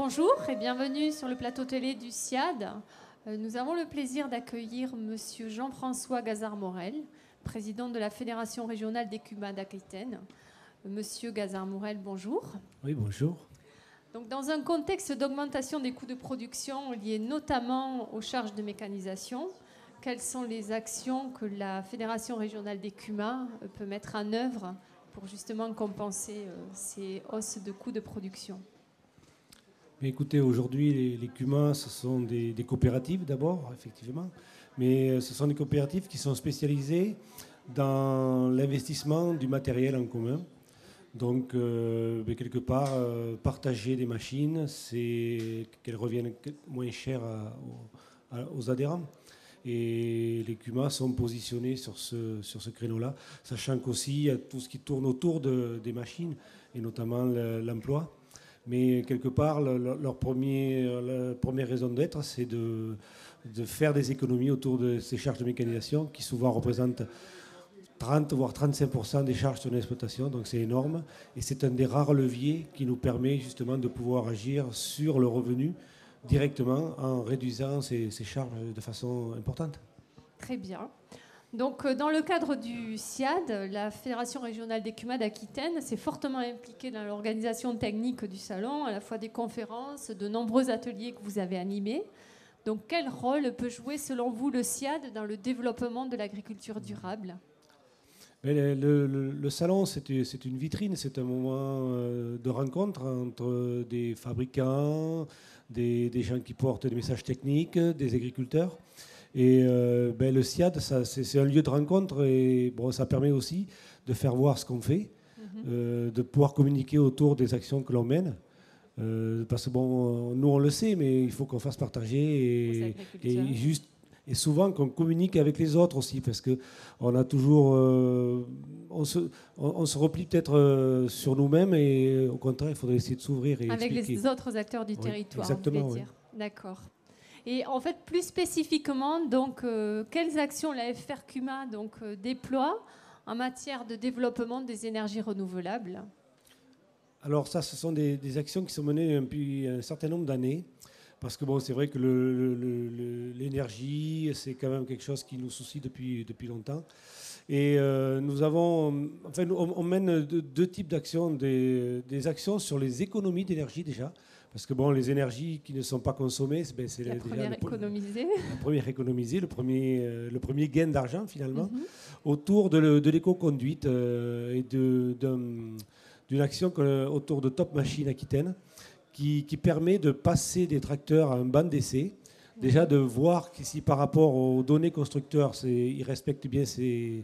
Bonjour et bienvenue sur le plateau télé du SIAD. Nous avons le plaisir d'accueillir Monsieur Jean-François Gazard-Morel, président de la Fédération régionale d'écumas d'Aquitaine. Monsieur Gazard-Morel, bonjour. Oui, bonjour. Donc, dans un contexte d'augmentation des coûts de production liés notamment aux charges de mécanisation, quelles sont les actions que la Fédération régionale d'écumas peut mettre en œuvre pour justement compenser ces hausses de coûts de production? Mais écoutez, aujourd'hui, les cumas, ce sont des coopératives d'abord, effectivement, mais ce sont des coopératives qui sont spécialisées dans l'investissement du matériel en commun. Donc, quelque part, partager des machines, c'est qu'elles reviennent moins chères aux adhérents. Et les cumas sont positionnés sur ce créneau-là, sachant qu'aussi, il y a tout ce qui tourne autour des machines, et notamment l'emploi. Mais quelque part, leur première raison d'être, c'est de faire des économies autour de ces charges de mécanisation qui souvent représentent 30 voire 35% des charges sur l'exploitation. Donc c'est énorme. Et c'est un des rares leviers qui nous permet justement de pouvoir agir sur le revenu directement en réduisant ces charges de façon importante. Très bien. Donc, dans le cadre du SIAD, la Fédération régionale d'écumas d'Aquitaine s'est fortement impliquée dans l'organisation technique du salon, à la fois des conférences, de nombreux ateliers que vous avez animés. Donc, quel rôle peut jouer, selon vous, le SIAD dans le développement de l'agriculture durable ? Mais le salon, c'est une vitrine, c'est un moment de rencontre entre des fabricants, des gens qui portent des messages techniques, des agriculteurs. Et le SIAD, c'est un lieu de rencontre et bon, ça permet aussi de faire voir ce qu'on fait, de pouvoir communiquer autour des actions que l'on mène. Parce que bon, nous on le sait, mais il faut qu'on fasse partager et souvent qu'on communique avec les autres aussi, parce que on a toujours, on se replie peut-être sur nous-mêmes et au contraire, il faudrait essayer de s'ouvrir et avec expliquer. les autres acteurs du territoire. Exactement. Vous voulez dire. D'accord. Et en fait, plus spécifiquement, donc, quelles actions la FRCUMA déploie en matière de développement des énergies renouvelables ? Alors ça, ce sont des actions qui sont menées depuis un certain nombre d'années, parce que bon, c'est vrai que l'énergie, c'est quand même quelque chose qui nous soucie depuis longtemps. Et nous avons, enfin, on mène deux types d'actions, des actions sur les économies d'énergie déjà. Parce que bon, les énergies qui ne sont pas consommées, c'est la première économisée. La première économisée, le premier gain d'argent finalement, autour de l'éco-conduite et d'une action autour de Top Machine Aquitaine qui permet de passer des tracteurs à un banc d'essai. Déjà de voir si par rapport aux données constructeurs, ils respectent bien ces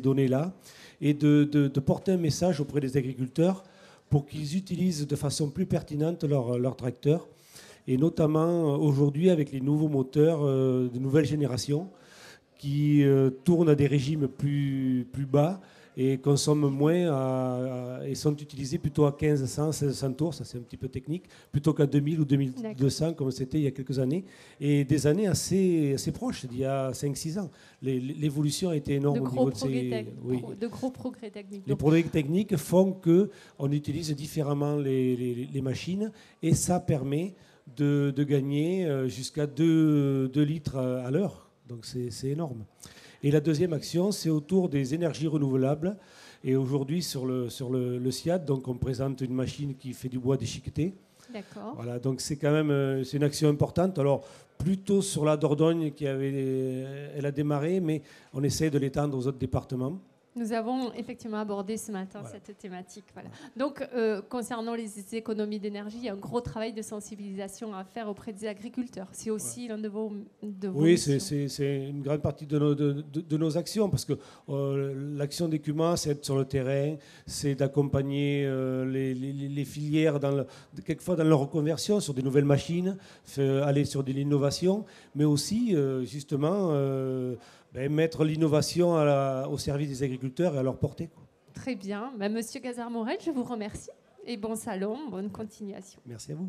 données-là et de porter un message auprès des agriculteurs pour qu'ils utilisent de façon plus pertinente leurs tracteurs. Et notamment aujourd'hui avec les nouveaux moteurs de nouvelle génération qui tournent à des régimes plus bas et consomment moins et sont utilisés plutôt à 1500, 1600 tours, ça c'est un petit peu technique, plutôt qu'à 2000 ou 2200 comme c'était il y a quelques années, et des années assez proches, d'il y a 5-6 ans. L'évolution a été énorme au niveau de ces... De gros progrès techniques. Les progrès techniques font qu'on utilise différemment les machines et ça permet de gagner jusqu'à 2 litres à l'heure, donc c'est énorme. Et la deuxième action, c'est autour des énergies renouvelables. Et aujourd'hui, sur le SIAD, donc, on présente une machine qui fait du bois déchiqueté. D'accord. Voilà, donc c'est quand même c'est une action importante. Alors, plutôt sur la Dordogne, elle a démarré, mais on essaie de l'étendre aux autres départements. Nous avons effectivement abordé ce matin cette thématique. Voilà. Donc, concernant les économies d'énergie, il y a un gros travail de sensibilisation à faire auprès des agriculteurs. C'est aussi l'un de vos oui, c'est une grande partie de nos actions, parce que l'action d'écumas, c'est être sur le terrain, c'est d'accompagner les filières quelquefois dans leur reconversion sur des nouvelles machines, aller sur de l'innovation, mais aussi justement... mettre l'innovation au service des agriculteurs et à leur portée. Très bien. Monsieur Gazard-Morel, je vous remercie. Et bon salon, bonne continuation. Merci à vous.